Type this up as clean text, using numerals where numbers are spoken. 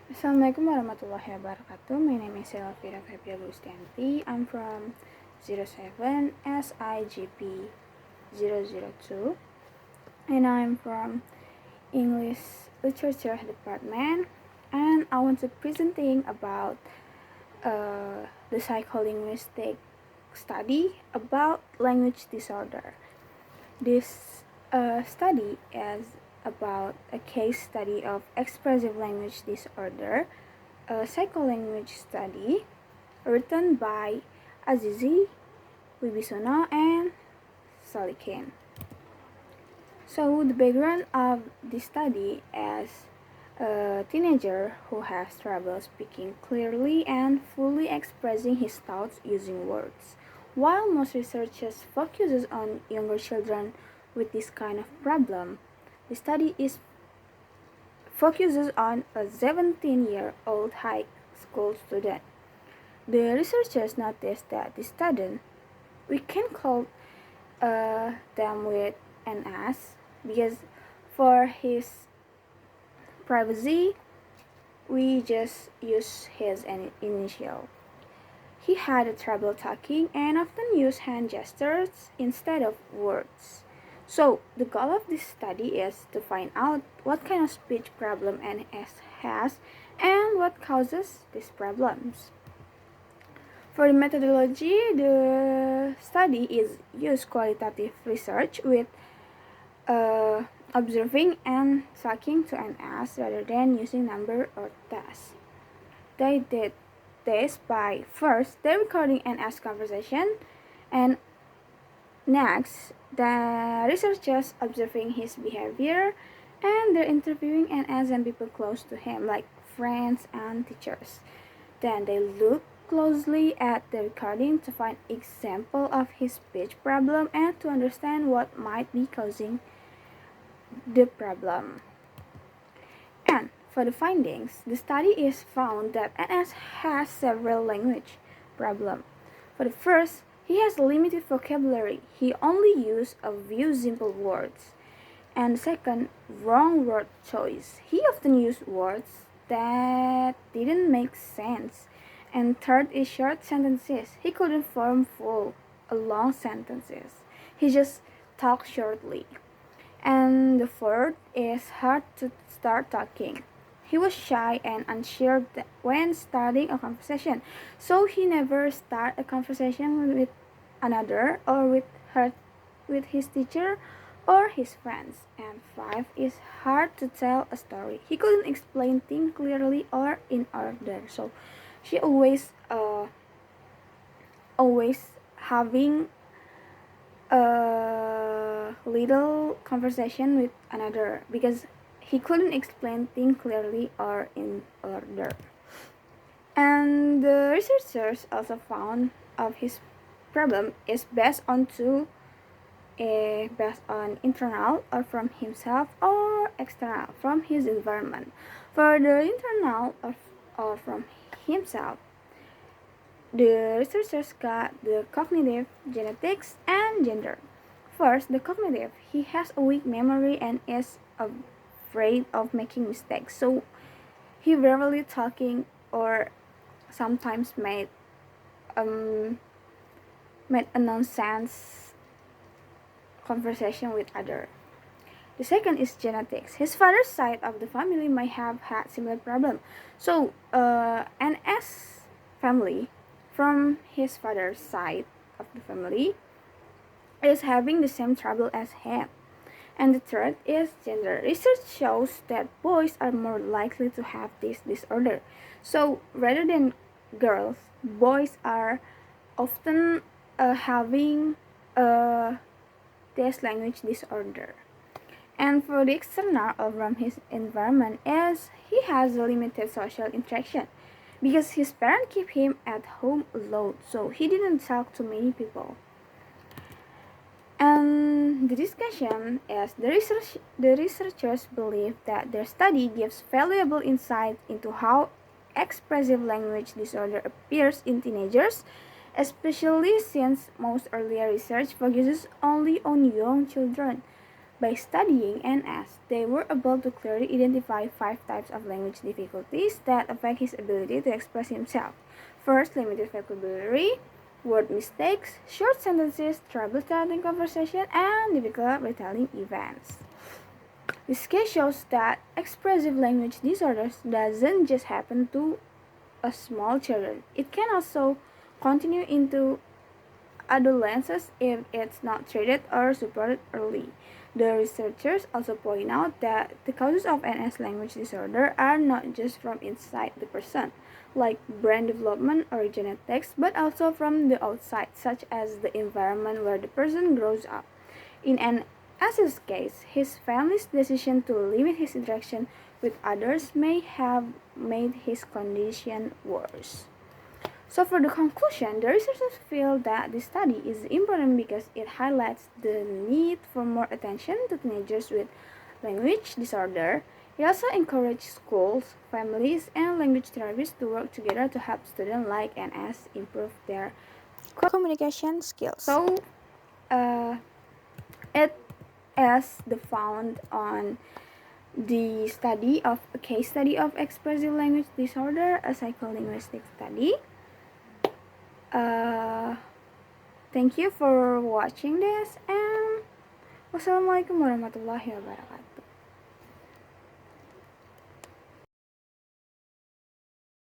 Assalamualaikum warahmatullahi wabarakatuh. My name is Elvira Febria Lustianti. I'm from 07 SIGP 002 and I'm from English Literature Department, and I want to presenting about the psycholinguistic study about language disorder. This study is about a case study of expressive language disorder, a psycholanguage study written by Azizi, Wibisono, and Salikin. So the background of this study is a teenager who has trouble speaking clearly and fully expressing his thoughts using words. While most researchers focuses on younger children with this kind of problem, the study is focuses on a 17-year-old high school student. The researchers noticed that the student, we can call them with an S, because for his privacy, we just use his initial. He had trouble talking and often used hand gestures instead of words. So, the goal of this study is to find out what kind of speech problem NS has and what causes these problems. For the methodology, the study is use qualitative research with observing and talking to NS rather than using number or tests. They did this by first they recording NS conversation, and next the researchers observing his behavior, and they're interviewing NS and people close to him like friends and teachers. Then they look closely at the recording to find example of his speech problem and to understand what might be causing the problem. And for the findings, the study is found that NS has several language problems. For the first, he has limited vocabulary. He only uses a few simple words. And second, wrong word choice. He often used words that didn't make sense. And third is short sentences. He couldn't form full, long sentences. He just talked shortly. And the fourth is hard to start talking. He was shy and unsure when starting a conversation, so he never start a conversation with another or with his teacher or his friends. And five is hard to tell a story. He couldn't explain things clearly or in order, so she always having a little conversation with another because he couldn't explain things clearly or in order. And the researchers also found of his problem is based on internal or from himself or external from his environment. For the internal or from himself, the researchers got the cognitive, genetics, and gender. First, the cognitive. He has a weak memory and is afraid of making mistakes. So he rarely talking or sometimes made a nonsense conversation with other. The second is genetics. His father's side of the family might have had similar problem. So NS family from his father's side of the family is having the same trouble as him. And the third is gender. Research shows that boys are more likely to have this disorder. So rather than girls, boys are often having this language disorder. And for the external from his environment is he has a limited social interaction because his parents keep him at home alone, so he didn't talk to many people. And the discussion is the researchers believe that their study gives valuable insight into how expressive language disorder appears in teenagers, especially since most earlier research focuses only on young children. By studying NS, they were able to clearly identify 5 types of language difficulties that affect his ability to express himself. First, limited vocabulary, word mistakes, short sentences, trouble starting conversation, and difficult retelling events. This case shows that expressive language disorders doesn't just happen to a small children. It can also continue into adolescence if it's not treated or supported early. The researchers also point out that the causes of NS language disorder are not just from inside the person, like brain development or genetics, but also from the outside, such as the environment where the person grows up. In an As's case, his family's decision to limit his interaction with others may have made his condition worse. So, for the conclusion, the researchers feel that this study is important because it highlights the need for more attention to teenagers with language disorder. It also encourages schools, families, and language therapists to work together to help students like NS improve their communication skills. So, it is the found on the study of a case study of expressive language disorder, a psycholinguistic study. Thank you for watching this, and wassalamualaikum warahmatullahi wabarakatuh.